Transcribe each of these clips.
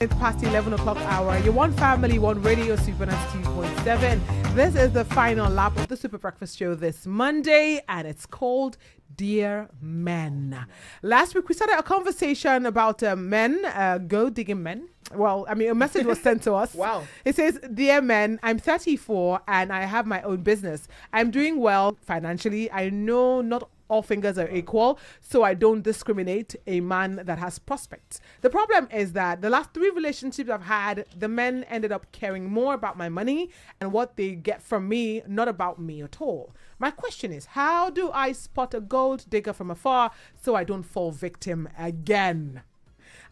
It's past 11 o'clock hour. You want family, one radio, Super 92.7. This is the final lap of the Super Breakfast Show this Monday, and it's called Dear Men. Last week, we started a conversation about men, go digging men. Well, I mean, a message was sent to us. Wow. It says, Dear men, I'm 34 and I have my own business. I'm doing well financially. I know not all fingers are equal, so I don't discriminate a man that has prospects. The problem is that the last 3 relationships I've had, the men ended up caring more about my money and what they get from me, not about me at all. My question is, how do I spot a gold digger from afar so I don't fall victim again?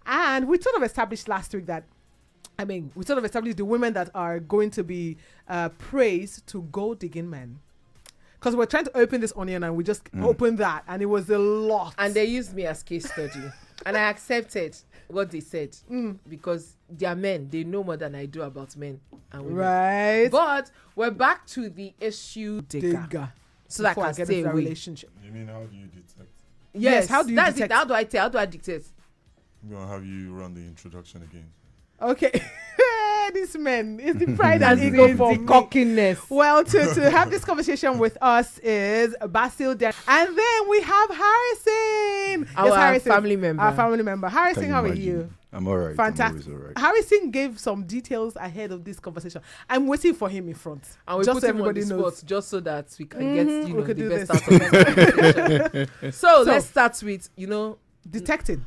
And we sort of established last week that we sort of established the women that are going to be praised to gold digging men. Because we're trying to open this onion and we just opened that and it was a lot. And they used me as case study. And I accepted what they said because they are men. They know more than I do about men and women. Right. But we're back to the issue digger. So that I can stay away. Relationship. You mean how do you detect? Yes. How do you detect? It. How do I tell? How do I dictate? I'm gonna have you run the introduction again. Okay. These men, it's the pride and ego for the me. cockiness. Well, to have this conversation with us is Basil Dan. And then we have Harrison. Our Harrison, family member. Our family member. Harrison, Can you how are imagine? you? I'm all right. Fantastic. I'm always all right. Harrison gave some details ahead of this conversation. I'm waiting for him in front. And we just put so him on everybody the knows. spot just so that we can get we could the do best this. out of this conversation. So let's start with, Detecting.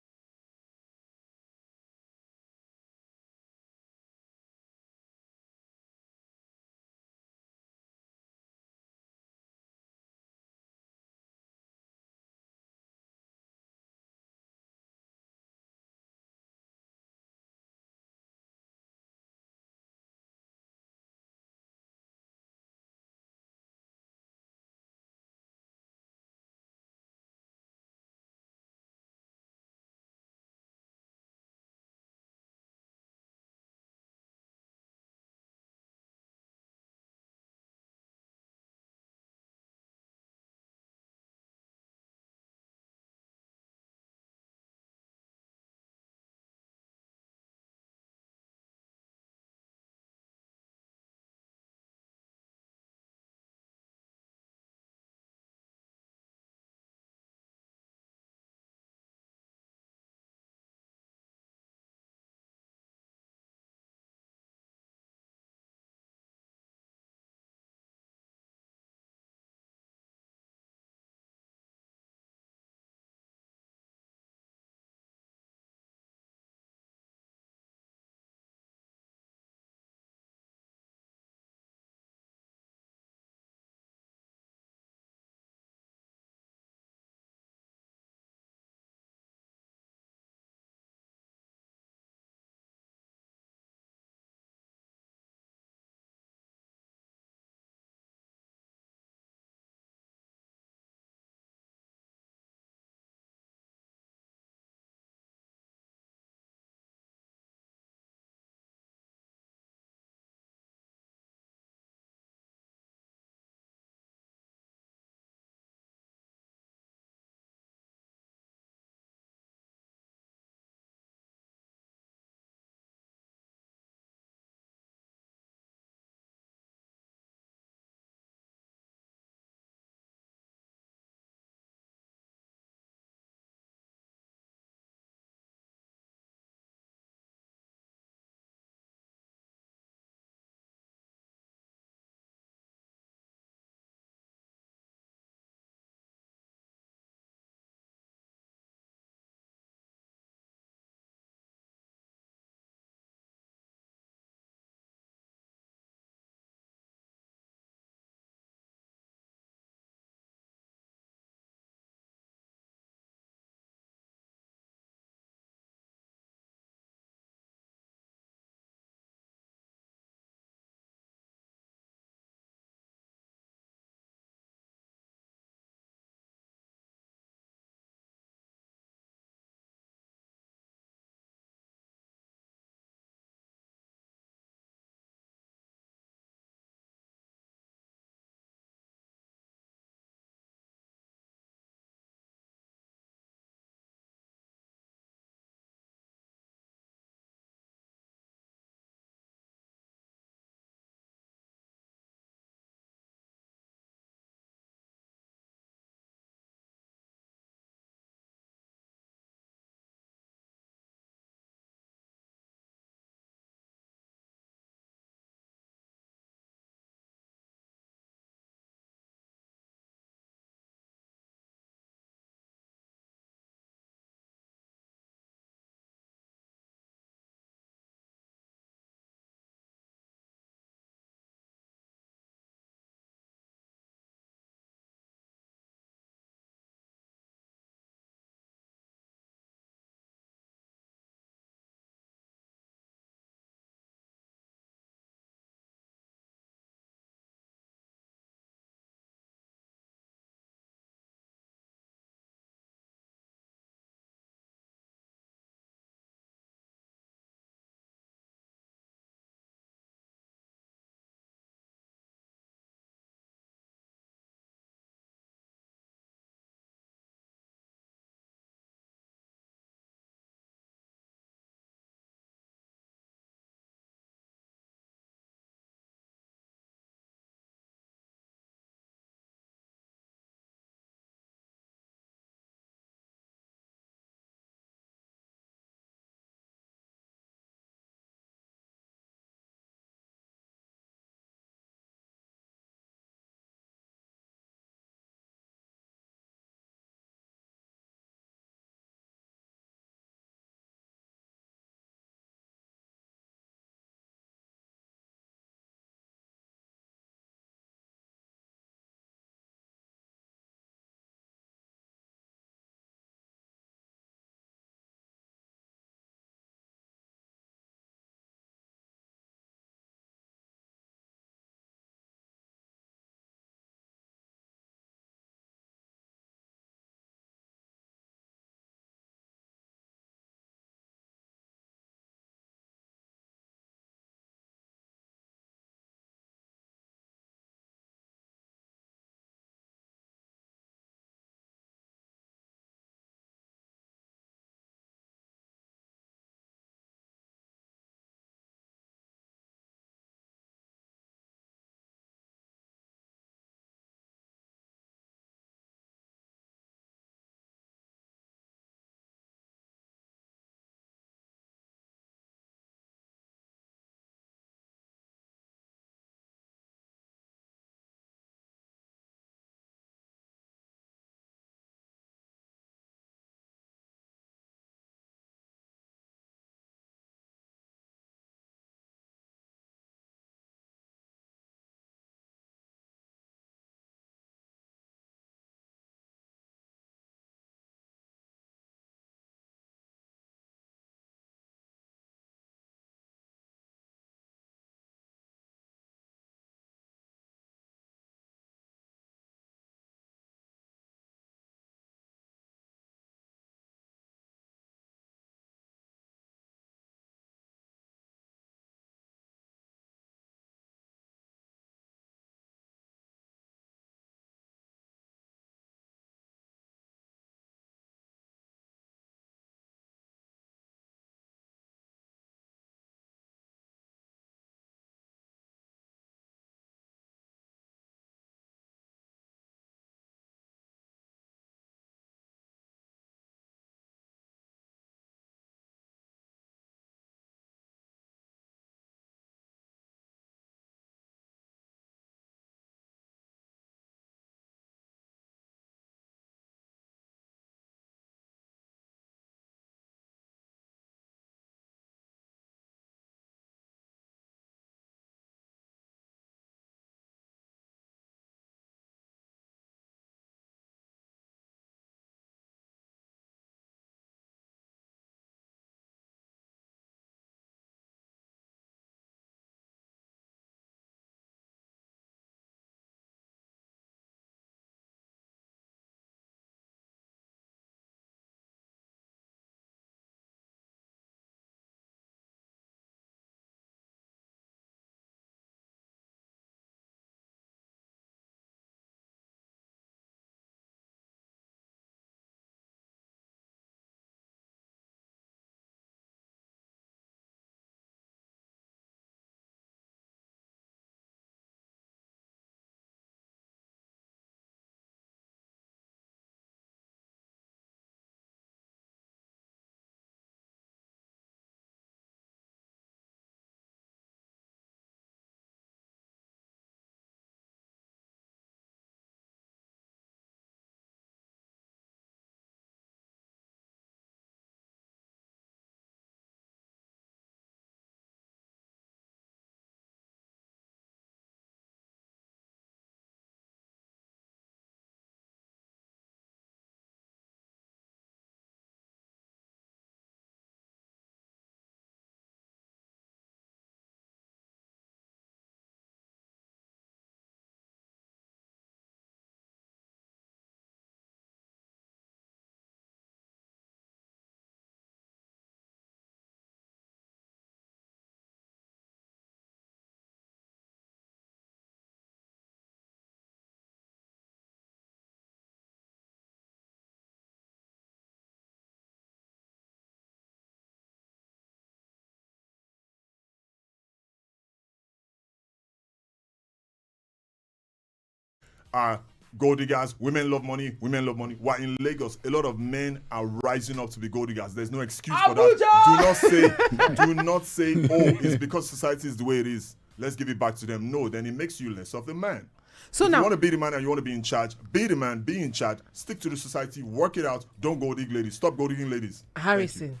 are gold diggers. Women love money. Women love money. While in Lagos, a lot of men are rising up to be gold diggers. There's no excuse for that. Do not say, oh, it's because society is the way it is. Let's give it back to them. No, then it makes you less of the man. So if now you want to be the man and you want to be in charge, be the man, be in charge, stick to the society, work it out. Don't go dig ladies. Stop go digging ladies. Harrison.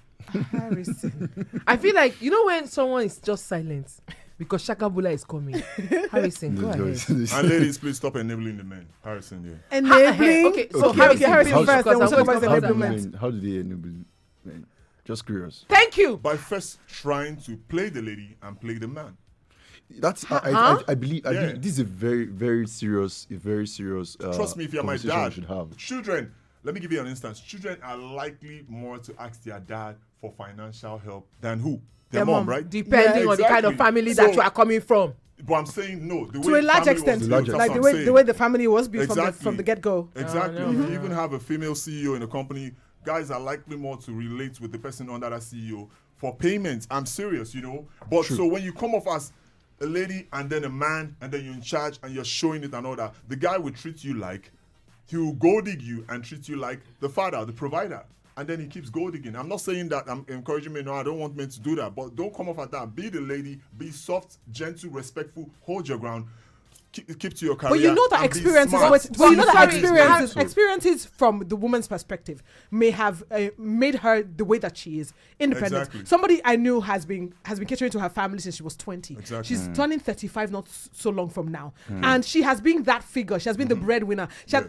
Harrison. I feel like, you know when someone is just silent because Shakabula is coming. Harrison, go ahead. And ladies, please stop enabling the men. Harrison, yeah. Enabling. Okay, so Okay, Harrison, Harrison finish, first, then we'll because talk I about want the to talk about enablement. How do they enable men? Just curious. Thank you. By first trying to play the lady and play the man. That's I believe this is a very serious Trust me, if you're my conversation we dad, should have. children, let me give you an instance. Children are likely more to ask their dad for financial help than who? Their mom, right? Depending on the kind of exactly. family So- that you are coming from. But I'm saying no. The To way a large family extent, was To a large built, like that's the what I'm way the saying. way the family was built Exactly. from the get go. Exactly. Oh, If no. you even have a female CEO in a company, guys are likely more to relate with the person under that CEO for payments. I'm serious, you know. But so when you come off as a lady and then a man and then you're in charge and you're showing it and all that, the guy will treat you like, he will gold dig you and treat you like the father, the provider. And then he keeps gold digging. I'm not saying that I'm encouraging men. No, I don't want men to do that. But don't come off at that. Be the lady. Be soft, gentle, respectful. Hold your ground. Keep to your career. But you know that and be experiences, smart. but you know that Sorry, experiences from the woman's perspective may have made her the way that she is, independent. Exactly. Somebody I knew has been catering to her family since she was 20. Exactly. She's turning 35 not so long from now, and she has been that figure. She has been the breadwinner. She has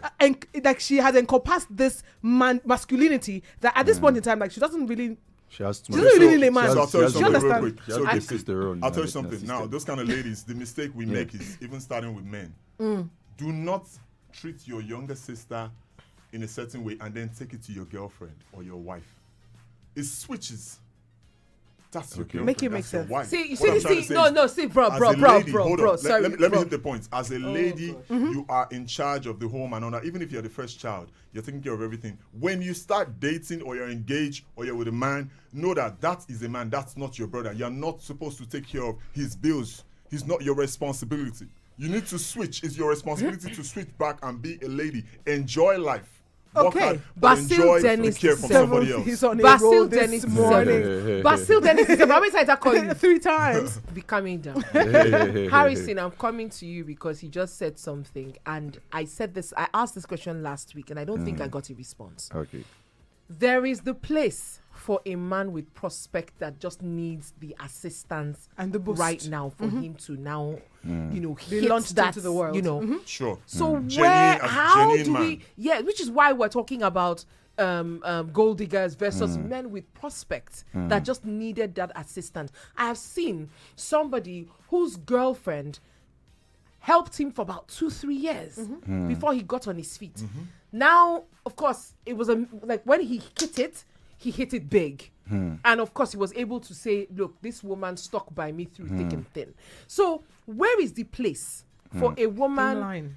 like she has encompassed this masculinity that at this point in time, like she doesn't really. She has too She much. doesn't really need a man. So I'll tell you Do you something real understand? quick. She has So to Gifty, testosterone in I'll her tell you something. system. Now, those kind of ladies, the mistake we make is even starting with men. Do not treat your younger sister in a certain way and then take it to your girlfriend or your wife. It switches. That's your girlfriend. Make it make that's your sense. wife. See, you What I'm trying to see, say no, is, see, bro, as a lady, hold on. sorry, Let me bro. hit the points. As a lady, you are in charge of the home and all that. Even if you're the first child, you're taking care of everything. When you start dating or you're engaged or you're with a man, know that that is a man. That's not your brother. You're not supposed to take care of his bills. He's not your responsibility. You need to switch. It's your responsibility to switch back and be a lady. Enjoy life. Work Okay. hard, but Basil enjoy Dennis the care from Seven. somebody else. He's on a Basil roll this Dennis morning. Basil Dennis is how many times I call you? 3 times. Be coming down. Harrison, I'm coming to you because he just said something, and I asked this question last week, and I don't think I got a response. Okay. There is the place for a man with prospect that just needs the assistance And the boost. right now for him to now, Be hit launched that, into the world. Sure. So Genuine- how genuine do man. we? Yeah, which is why we're talking about gold diggers versus men with prospects that just needed that assistance. I have seen somebody whose girlfriend helped him for about 2-3 years before he got on his feet. Now, of course, it was like when he hit it big. And of course, he was able to say, look, this woman stuck by me through thick and thin. So where is the place for a woman, Line.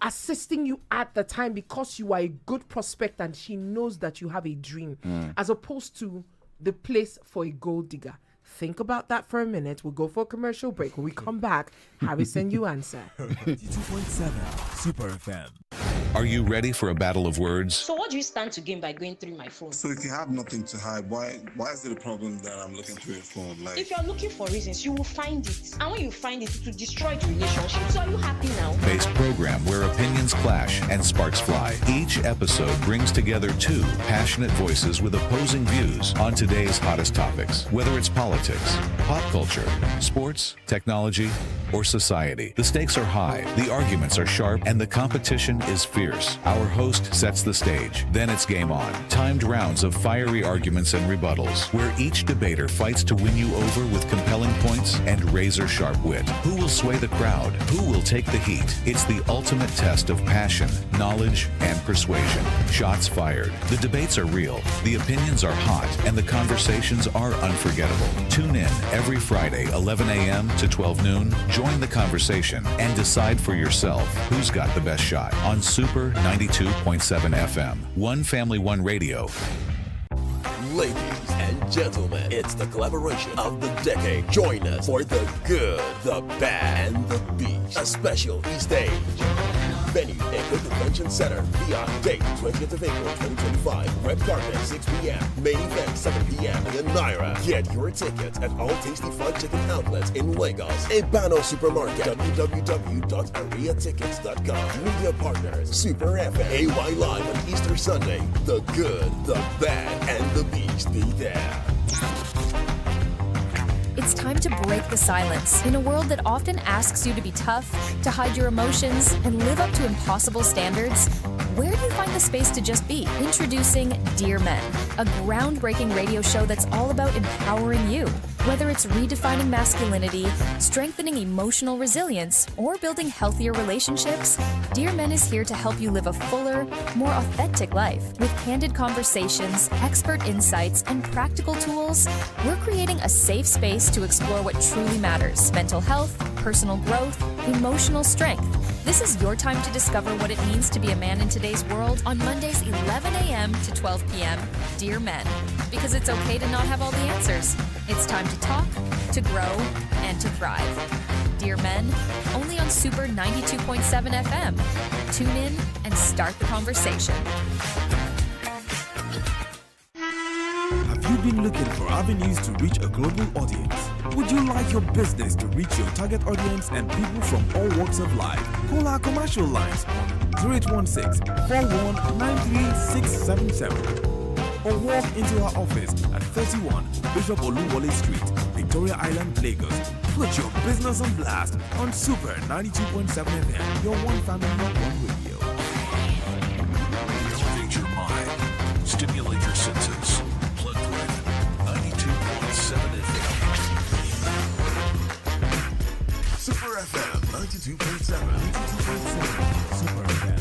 assisting you at the time because you are a good prospect and she knows that you have a dream, as opposed to the place for a gold digger? Think about that for a minute. We'll go for a commercial break. When we come back, Harrison, you answer. 92.7 Super FM. Are you ready for a battle of words? So what do you stand to gain by going through my phone? So if you have nothing to hide, why is it a problem that I'm looking through your phone? Like, If you're looking for reasons, you will find it. And when you find it, it will destroy the relationship. So are you happy now? Based program where opinions clash and sparks fly. Each episode brings together two passionate voices with opposing views on today's hottest topics. Whether it's politics, pop culture, sports, technology, or society. The stakes are high, the arguments are sharp, and the competition is fierce. Our host sets the stage. Then it's game on. Timed rounds of fiery arguments and rebuttals, where each debater fights to win you over with compelling points and razor-sharp wit. Who will sway the crowd? Who will take the heat? It's the ultimate test of passion, knowledge, and persuasion. Shots fired. The debates are real, the opinions are hot, and the conversations are unforgettable. Tune in every Friday, 11 a.m. to 12 noon. Join the conversation and decide for yourself who's got the best shot on Super 92.7 FM. One Family, One Radio. Ladies and gentlemen, it's the collaboration of the decade. Join us for the good, the bad, and the beach. A special stage. Venue, Echo Convention Center. Via date 20th of April 2025. Red carpet 6 p.m. Main event 7 p.m. in Naira. Get your tickets at all Tasty Fried Chicken outlets in Lagos. Ebano Supermarket. www.areatickets.com. Media partners. Super FM. AY Live on Easter Sunday. The good, the bad, and the beast be there. It's time to break the silence in a world that often asks you to be tough, to hide your emotions, and live up to impossible standards. Where do you find the space to just be? Introducing Dear Men, a groundbreaking radio show that's all about empowering you. Whether it's redefining masculinity, strengthening emotional resilience, or building healthier relationships, Dear Men is here to help you live a fuller, more authentic life. With candid conversations, expert insights, and practical tools, we're creating a safe space to explore what truly matters: mental health, personal growth, emotional strength. This is your time to discover what it means to be a man in today's world on Mondays 11 a.m. to 12 p.m. Dear Men, because it's okay to not have all the answers. It's time to talk, to grow, and to thrive. Dear Men, only on Super 92.7 FM. Tune in and start the conversation. Have you been looking for avenues to reach a global audience? Would you like your business to reach your target audience and people from all walks of life? Call our commercial lines on 0816-4193-677 or walk into our office at 31 Bishop Oluwole Street, Victoria Island, Lagos. Put your business on blast on Super 92.7 FM, your one family, one radio. Elevate your mind. Stimulate your senses. Plug with 92.7 FM. Super FM 92.7. Super FM.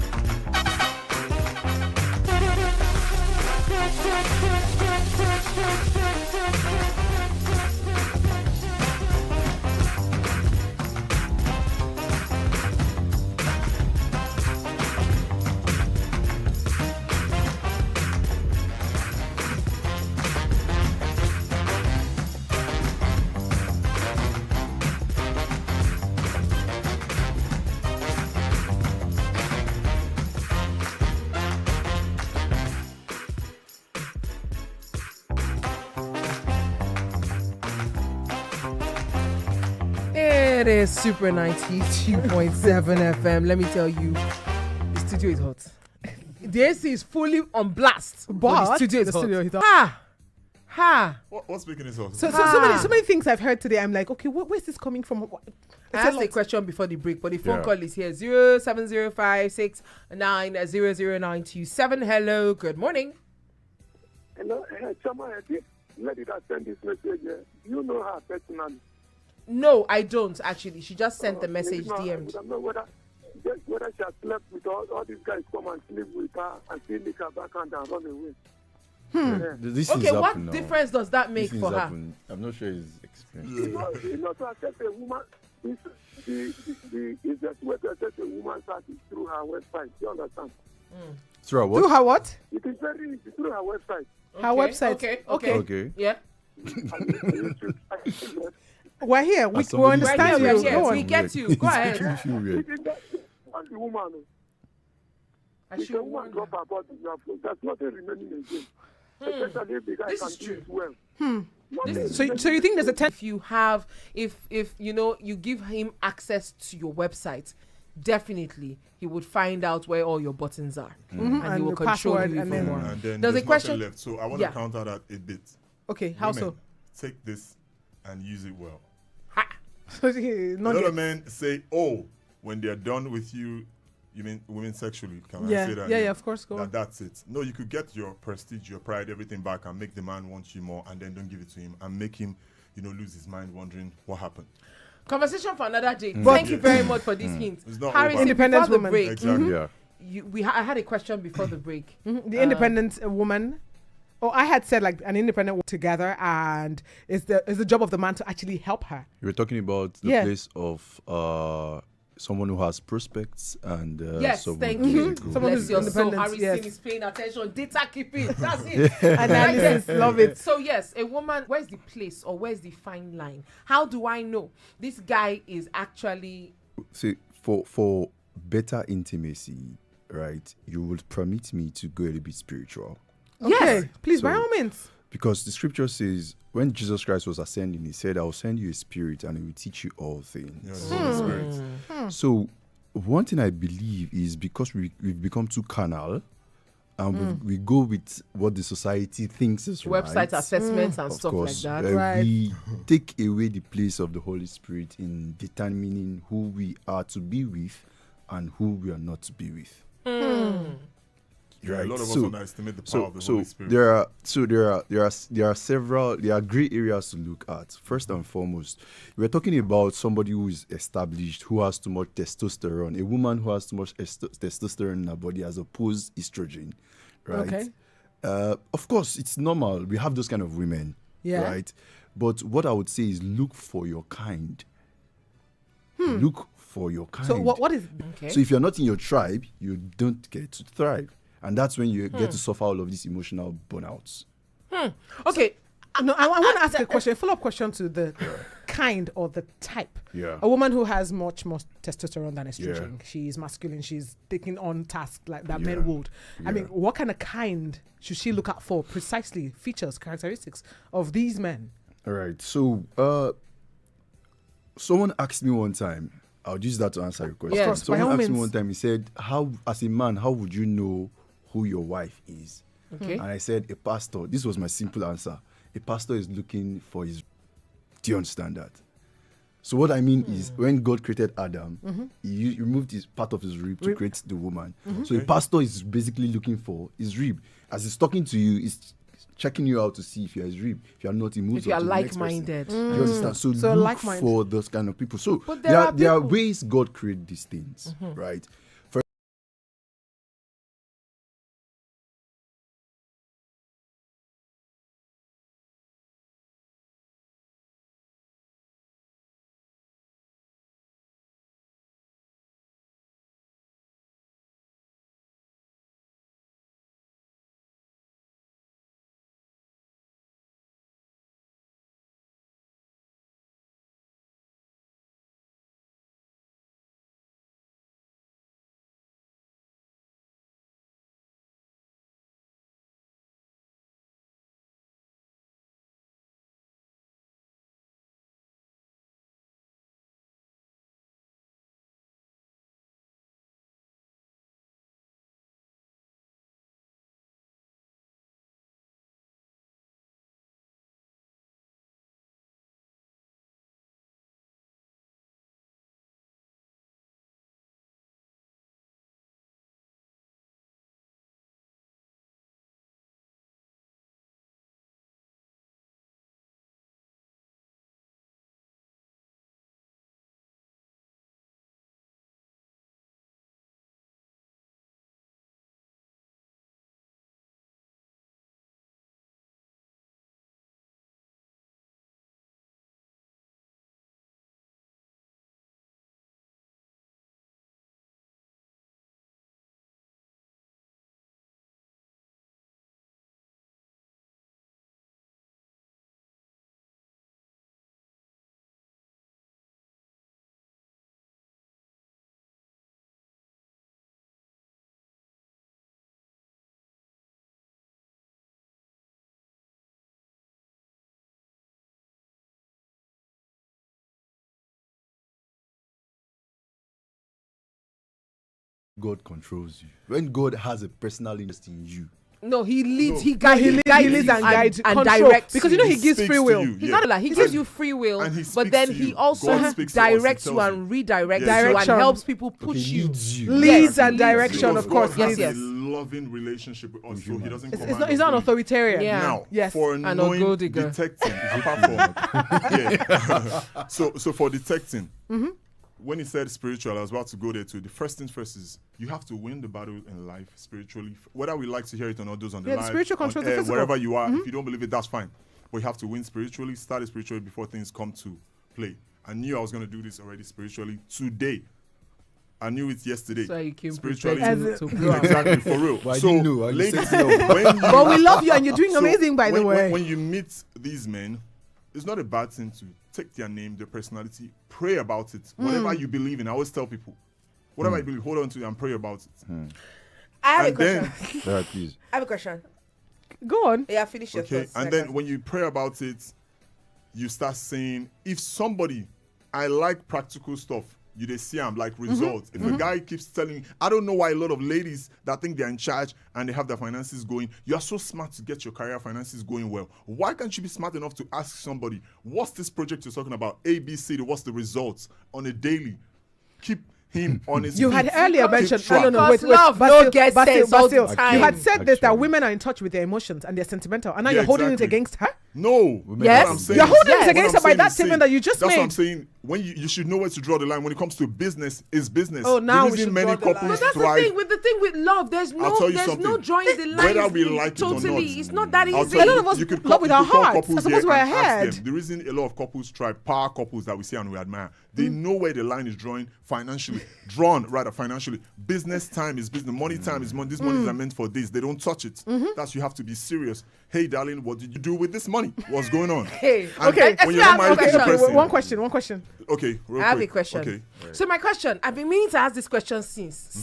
It is Super 92.7 FM. Let me tell you, the studio is hot. The AC is fully on blast, but the studio is hot. Ha! What's making this hot? So many things I've heard today. I'm like, okay, where's this coming from? I asked a question before the break, but the phone call is here: 07056900097. Hello, good morning. Hello, Chama, this lady that sent this message, you know her personally? No, I don't actually. She just sent the message DM'd. I don't know whether she has slept with all these guys come and sleep with her and still lick her backhand and run away. Okay, what difference does that make for her? I'm not sure it's experienced. You know, to accept a woman, the easiest way to accept a woman's heart is through her website. You understand? Through her what? Through her what? It is very easy through her website. Her website. Okay. Yeah. We're here. We understand you. Yes, we get you. Go ahead. The woman. If a woman drop her body, there's nothing remaining again. Especially if the guy can do it well. So you think there's a if you have, if you know, you give him access to your website, definitely he would find out where all your buttons are, and he will control you even more. And then there's a question left, so I want to counter that a bit. Okay, how Women, so? take this and use it well. A lot of men say, "Oh, when they're done with you, you mean women sexually?" Can I say that? Yeah, of course. Go on. That's it. No, you could get your prestige, your pride, everything back, and make the man want you more, and then don't give it to him, and make him, lose his mind, wondering what happened. Conversation for another day. Thank you very much for this hint. Harris, independent woman. Break, exactly. I had a question before the break. The independent woman. Oh, I had said like an independent woman together, and it's the job of the man to actually help her. You were talking about the place of someone who has prospects and yes, thank you. Someone who's independent. So Harrison is paying attention. Data keeping. That's it. Analysis. Love it. So yes, a woman. Where's the place or where's the fine line? How do I know this guy is actually? See, for better intimacy, right, you would permit me to go a little bit spiritual. Yes, please, So- by all means. Because the scripture says, when Jesus Christ was ascending, he said, I will send you a spirit and he will teach you all things. Yeah, the Holy Spirit. So, one thing I believe is because we've become too carnal and we go with what the society thinks is Website right. assessments and Of stuff course, like that. Right. we take away the place of the Holy Spirit in determining who we are to be with and who we are not to be with. Yeah, a lot of us So- underestimate the power of the so Holy Spirit. there are several gray areas to look at. First and foremost, we're talking about somebody who is established, who has too much testosterone, a woman who has too much testosterone in her body as opposed estrogen, right? Okay. Of course, it's normal. We have those kind of women, Yeah. right? But what I would say is look for your kind. Look for your kind. So what is Okay. So if you're not in your tribe, you don't get to thrive. And that's when you get to suffer all of these emotional burnouts. Okay. No, I want to ask a question, a follow-up question to the kind or the type. Yeah. A woman who has much more testosterone than estrogen. Yeah. She's masculine. She's taking on tasks like that Yeah. men would. I mean, Yeah. what kind of kind should she look out for? Precisely, features, characteristics of these men. All right. So someone asked me one time, I'll use that to answer your question. Yes, of course, by all Someone asked me means. one time, he said, how, as a man, how would you know who your wife is? Okay. And I said, a pastor. This was my simple answer. A pastor is looking for his. Do you understand that? So what I mean is, when God created Adam, he removed his part of his rib to create the woman. So a pastor is basically looking for his rib. As he's talking to you, he's checking you out to see if you're his rib. If you're not, he moves If you on are to the next person. like-minded. Do you understand? So, So look like-minded. for those kind of people. So But there are people- ways God created these things, right? For God controls you. When God has a personal interest in you, No, he leads. He He guides. leads and guides, and control. directs Because you know he He gives speaks free to will. you. It's Yeah. not like he gives you free will, And he but speaks then to he you. also God speaks to us, he directs you tells and you. redirects Yes. you and Direction. helps people push he you. leads you. Leads and Yes. direction, Because of course. God has Yes, a yes. loving relationship with us, so he doesn't It's command not, he's us not an to do it. authoritarian. Yeah. Now, Yes. for And a knowing gold digger. detecting, apart from yeah, so for detecting, when he said spiritual, I was about to go there too. The first thing first is you have to win the battle in life spiritually. Whether we like to hear it or not, those on the Yeah, the live, spiritual on controls the air, physical. wherever you are. If you don't believe it, that's fine. But you have to win spiritually. Start it spiritually before things come to play. I knew I was going to do this already spiritually today. I knew it yesterday. So you came spiritually. prepared to blow up. Exactly, for real. But I so, didn't know. I just ladies, said no. when you, But we love you and you're doing so amazing, by the when- way. When you meet these men, it's not a bad thing to take their name, their personality, pray about it. Whatever you believe in, I always tell people, Whatever you believe, hold on to it and pray about it. I have a And then, question. Yeah, please. I have a question. Go on. Yeah, finish your okay, thoughts. and then when you pray about it, you start saying, if somebody, I like practical stuff, you they see I'm like results. If a guy keeps telling, I don't know why a lot of ladies that think they're in charge and they have their finances going, you are so smart to get your career finances going well. Why can't you be smart enough to ask somebody, what's this project you're talking about? A, B, C, what's the results on a daily? Keep him on his You feet. had earlier mentioned, track. no, Because love no get sense all the time. You had said this, that Actually. women are in touch with their emotions and they're sentimental, and now Yeah, you're holding it exactly. against her. No. Yes. What I'm saying You're is- holding it what against I'm her by saying that is statement that you just That's what made. I'm saying. When you should know where to draw the line. When it comes to business, is business. Oh, now the we reason should many draw the line. couples But that's thrive. the thing with love. There's I'll no tell you there's no something. drawing the line. Whether we like it or totally, not. it's not that I'll easy. tell A lot of us you could love with you our could call hearts. couples I suppose here we're and ask ahead. them. The reason a lot of couples thrive, power couples that we see and we admire, they know where the line is drawn financially. Business time is business. Money time is money. These monies are meant for this. They don't touch it. That's you have to be serious. Hey, darling, what did you do with this money? What's going on? Hey, And okay. when you're not married to the person, One question. Okay, real I have a quick. question. Okay. So my question, I've been meaning to ask this question since.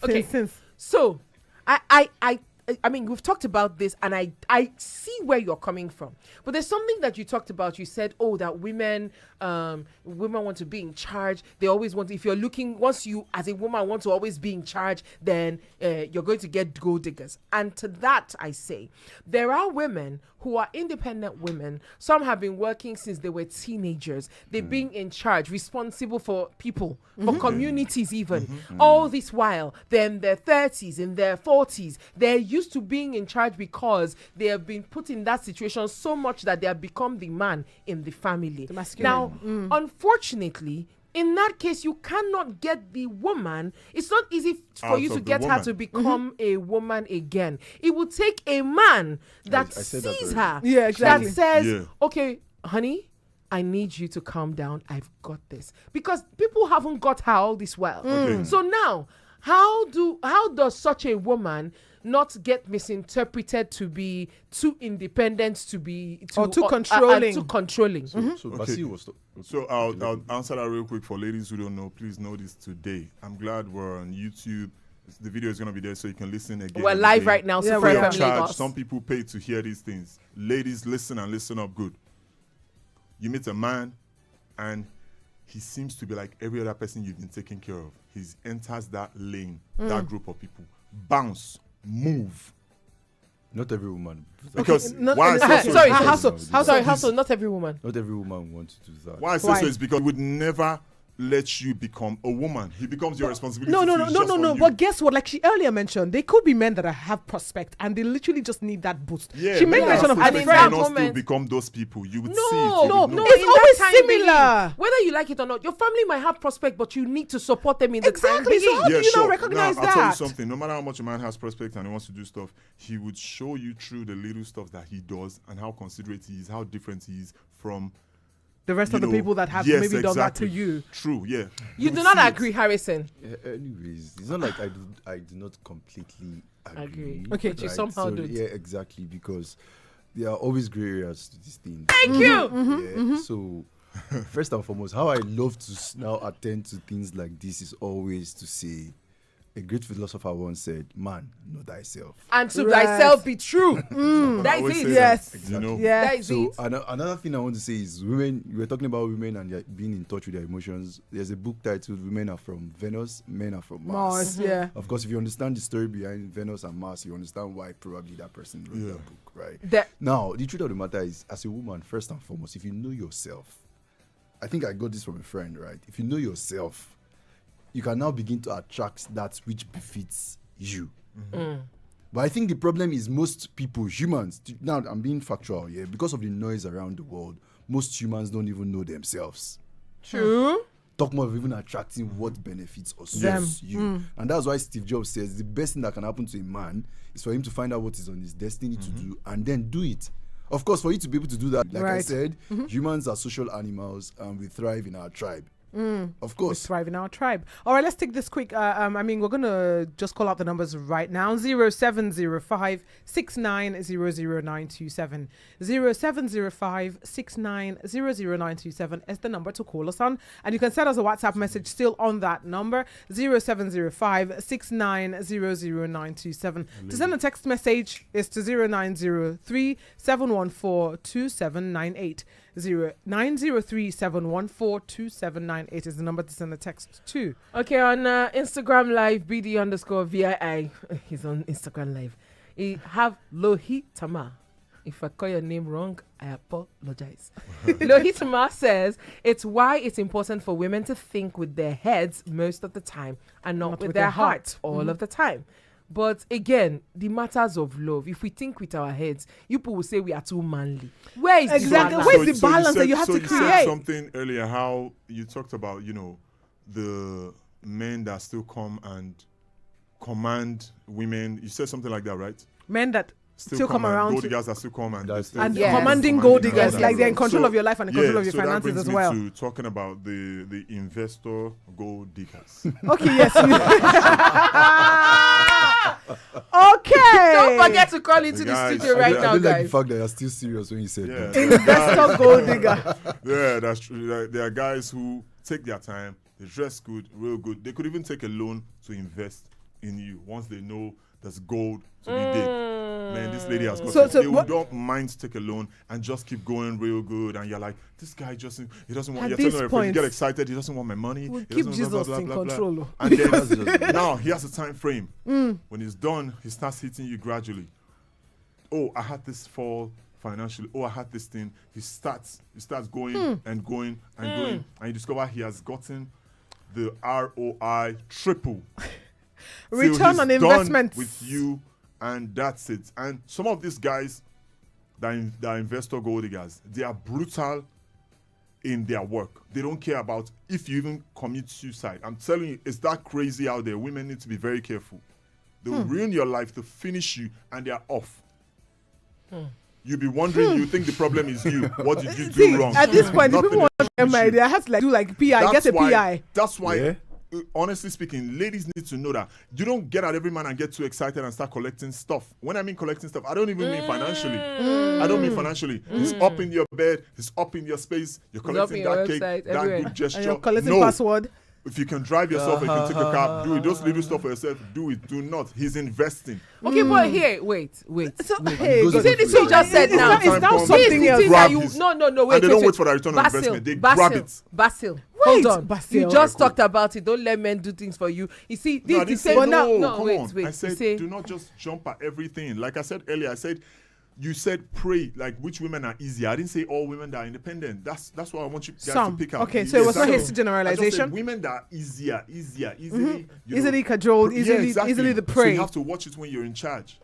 Okay. Since. So, I mean, we've talked about this, and I see where you're coming from. But there's something that you talked about. You said, oh, that women want to be in charge. They always want. If you're looking, once you as a woman want to always be in charge, then you're going to get gold diggers. And to that, I say, there are women who are independent women. Some have been working since they were teenagers. They've been in charge, responsible for people, for communities even. All this while, they're in their 30s, in their 40s. They're used to being in charge because they have been put in that situation so much that they have become the man in the family. Now, unfortunately, in that case, you cannot get the woman. It's not easy for Out you to of the get her woman. to become a woman again. It will take a man that I said that sees already. her, Yeah, exactly. that says, Yeah. okay, honey, I need you to calm down. I've got this. Because people haven't got her all this while. Okay. So now, how does such a woman not get misinterpreted to be too independent, to be Or too controlling. too controlling? So Okay. Basil was. So I'll answer that real quick for ladies who don't know. Please know this today. I'm glad we're on YouTube. The video is going to be there so you can listen again. We're and live again. right now. Yeah, Super we Free are. of FM charge. Lagos. Some people pay to hear these things. Ladies, listen and listen up good. You meet a man and he seems to be like every other person you've been taking care of. He enters that lane, that group of people. Bounce, move. Not every woman. Because no, why I no, say so is Sorry, because- household, not every woman. Not every woman wants to do that. Why I say Why? so is because he would never let you become a woman. He becomes your responsibility. No. It's just on you. But guess what? Like she earlier mentioned, they could be men that have prospect and they literally just need that boost. Yeah, she made men mention of that her in prospect friend. that may not still moment- become those people. You would see it. No, You no, would know. It's in always that time being, similar. whether you like it or not, your family might have prospect, but you need to support them in the time Exactly, so being. how do you not recognize I'll tell you that? something. No matter how much a man has prospect and he wants to do stuff, he would show you through the little stuff that he does and how considerate he is, how different he is from The rest of the you know, people that have yes, maybe done that to exactly. you. True, yeah. You do would not see it. agree, Harrison. Anyways, it's not like I do not completely agree. Okay, but you somehow so, don't. Yeah, exactly, because there are always gray areas to these things. Thank you. Yeah. So, first and foremost, how I love to now attend to things like this is always to say, a great philosopher once said, "Man, know thyself." And to Right. thyself be true. I That always is say it. Yes. that, you know. Yeah. That is So it. another thing I want to say is women. You were talking about women and being in touch with their emotions. There's a book titled "Women Are from Venus, Men Are from Mars." Mars, yeah. Of course, if you understand the story behind Venus and Mars, you understand why probably that person wrote that book, right? That- Now, the truth of the matter is, as a woman, first and foremost, if you know yourself, I think I got this from a friend, right? If you know yourself, you can now begin to attract that which befits you. But I think the problem is most people, humans, now I'm being factual here, because of the noise around the world, most humans don't even know themselves. True. Talk more of even attracting what benefits or Them. suits you. And that's why Steve Jobs says the best thing that can happen to a man is for him to find out what is on his destiny to do and then do it. Of course, for you to be able to do that, like I Right. said, humans are social animals and we thrive in our tribe. Of course. Thrive in our tribe. All right, let's take this quick. We're going to just call out the numbers right now. 0705 6900927. 0705 6900927 is the number to call us on. And you can send us a WhatsApp message still on that number. 0705 6900927. To send a text message is to 0903 714 2798. 0903 714 2798 is the number to send a text to. Okay, on Instagram Live, BD_VII. He's on Instagram Live. He have Lohitama. If I call your name wrong, I apologize. Lohitama says it's why it's important for women to think with their heads most of the time and not with their heart all of the time. But again, the matters of love, if we think with our heads, you people will say we are too manly. Where is exactly the balance? where's the balance that you have to you create? said something earlier, how you talked about, the men that still come and command women. You said something like that, right? Men that still come around. Gold diggers that still come and commanding gold diggers, like they're in control of your life and in control of your finances as well. That brings me to talking about the investor gold diggers. Okay, yes. Okay. Don't forget to call into the studio right now, I guys. like the fact that you're still serious when you said that. Investor gold digger. Yeah, that's true. There are guys who take their time, they dress good, real good. They could even take a loan to invest in you once they know there's gold to be digged. Man, this lady has got they don't mind to take a loan and just keep going real good. And you're like, this guy he doesn't want. You're telling her, you get excited. He doesn't want my money. We'll keep Jesus in control. And then now he has a time frame. When he's done, he starts hitting you gradually. Oh, I had this fall financially. Oh, I had this thing. He starts going and going and going, and you discover he has gotten the ROI triple. Return on investment with you, and that's it. And some of these guys that are investor gold diggers, they are brutal in their work. They don't care about if you even commit suicide. I'm telling you, it's that crazy out there. Women need to be very careful. They will ruin your life to finish you, and they are off. You'll be wondering, you think the problem is you. What did you do wrong? At this point, people want to get married. I have to do PI, get a PI. That's why, honestly speaking, ladies need to know that you don't get at every man and get too excited and start collecting stuff. When I mean collecting stuff, I don't even mean financially. I don't mean financially. He's up in your bed, he's up in your space, you're collecting that cake, that good gesture. And you're collecting password. If you can drive yourself, you can take a cab, do it. Those little stuff for yourself, do it. Do not. He's investing. Okay, but here, wait. So, hey, you see this you just said now. It's now something else. No, wait. And they don't wait for the return on investment. They grab it. Basil, hold on. You just talked about it. Don't let men do things for you. You see, this is the same. No, wait. I said, do not just jump at everything. Like I said earlier, you said pray, like which women are easier. I didn't say all women that are independent. That's what I want you guys to pick out. Okay, so it was not hasty generalization. I just said women that are easier, easily cajoled, easily the prey. So you have to watch it when you're in charge.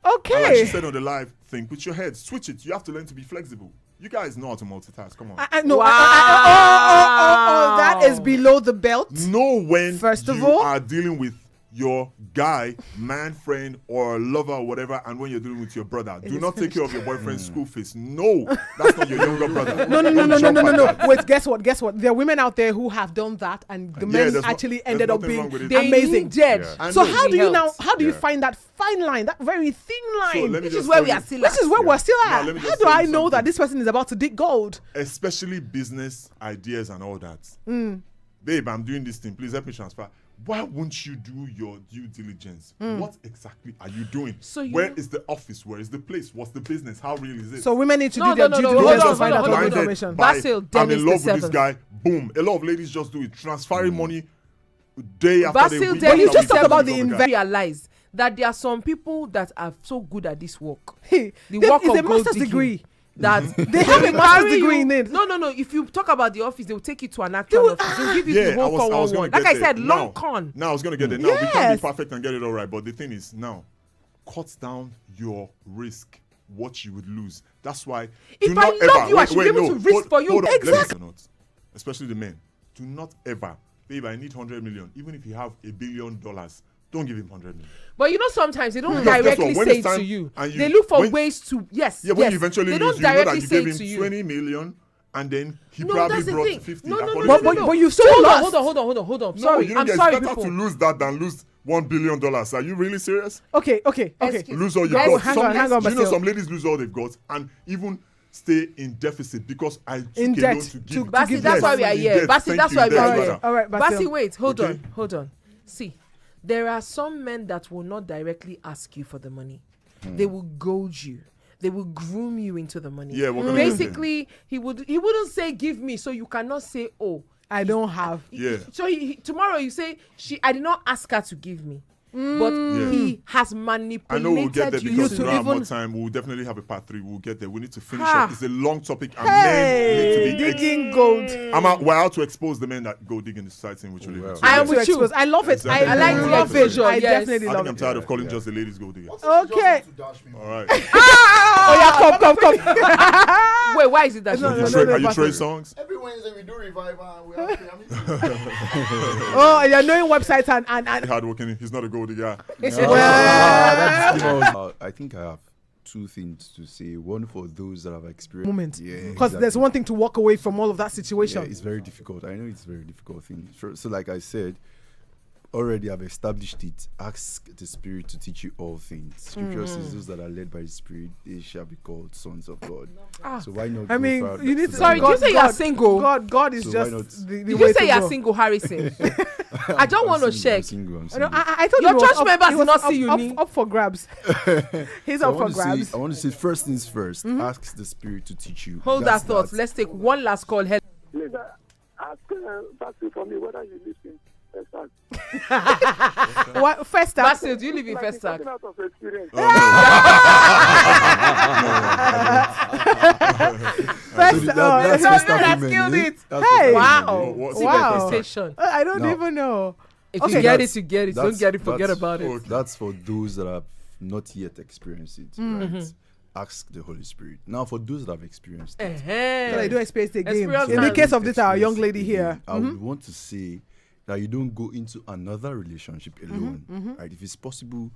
Okay. And like she said on the live thing, with your head, switch it. You have to learn to be flexible. You guys know how to multitask. Come on. No. Wow. That is below the belt. Know when first of you all are dealing with your guy, man, friend, or lover, or whatever, and when you're dealing with your brother, do not take care of your boyfriend's school fees. No, that's not your younger brother. No. Wait, guess what? There are women out there who have done that, and the men actually ended up being amazing. So how do you find that fine line, that very thin line? This is where we are still at. This is where we're still at. How do I know that this person is about to dig gold? Especially business ideas and all that. Babe, I'm doing this thing. Please help me transfer. Why won't you do your due diligence? What exactly are you doing? Where is the office? Where is the place? What's the business? How real is it? So women need to do their due diligence to find out all the information. I'm in love with this guy. Boom. A lot of ladies just do it. Transferring money day after day. But you just talk about the investment. Realize that there are some people that are so good at this work. The work of a master's degree. That they have a master's degree in it. No. If you talk about the office, they will take you to an actual office. They'll give you the whole con. Like I said, long con. Now I was going to get there. Now we can't be perfect and get it all right. But the thing is, now, cut down your risk. What you would lose. That's why. If I love you, I should be able to risk for you. Exactly. Especially the men. Do not ever, babe, I need 100 million. Even if you have $1 billion, don't give him 100 million. But sometimes they don't directly say it to you. They look for ways to, when you eventually lose, you know that you gave him 20 million and then he No, probably that's the brought thing. 50. No. But you still lost. Hold on. No, Sorry, you know, I'm it's sorry, better people. to lose that than lose $1 billion. Are you really serious? Okay. Excuse- Lose all you've Guys, got. hang on, Do you know Basil. some ladies lose all they've got and even stay in deficit because I took In a debt loan to to give. Basi, give that's them why we are In here. debt. Basi, Thank that's you, why we in are debt, here. brother. All right, Basil. Basi, wait, hold Okay. on. See, there are some men that will not directly ask you for the money. They will goad you. They will groom you into the money. Yeah, what can I do? Basically, he wouldn't say give me, so you cannot say, oh, I don't have. Yeah. So tomorrow you say I did not ask her to give me, but he has manipulated I know we'll get there you because we to don't have more even. time. We'll definitely have a part 3. We'll get there. We need to finish Ah. up. It's a long topic. And men need to be Digging gold. we're out to expose the men that go dig in the society in which we live in. So I am yes. with you. I love it. Exactly. I like the love it. exposure, I yes. definitely I love think I'm it. tired of calling just the ladies go digger. Okay. All right. Oh yeah, come. Wait, why is it that? No, you- no, Trey, no, are you Pastor. Trey Songs? Every Wednesday we do revival and we have Oh, you're knowing websites and Hardworking. He's not a gold digger. I think I have 2 things to say. One for those that have experienced. moment. Yeah, Because there's one thing to walk away from all of that situation. Yeah, it's very difficult. I know it's a very difficult thing. So like I said, already I've established it. Ask the Spirit to teach you all things. Scripture says those that are led by the Spirit, they shall be called sons of God. So why not? I go mean, further? you need to. Sorry, did you say you're single? God is So just why not? the Did way you say to you're go. single, Harrison? I don't want to I'm check. single, I'm No, single. I thought Your it was church up- members it did was not see you, up, Ni. up for grabs. He's So up for grabs. I want to say first things first. Ask the Spirit to teach you. Hold That's that thought. that. Let's take one last call. Please ask Basil for me whether you listen. What first up? Basil, do you live in Like Festac? talking out of experience. First, So that's no, first no, up that's women, killed eh? it. That's Hey, first up Wow. women. What's See Wow. manifestation. I don't No. even know. If Okay. you get That's- it, you get it. Don't that's- get it, forget that's- about it. Okay. That's for those that have not yet experienced it. Right? Ask the Holy Spirit. Now, for those that have experienced it, But I do experience the again. Experience In the man. case of this, our young experience lady it here. again, I would want to say that you don't go into another relationship alone. Right? If it's possible,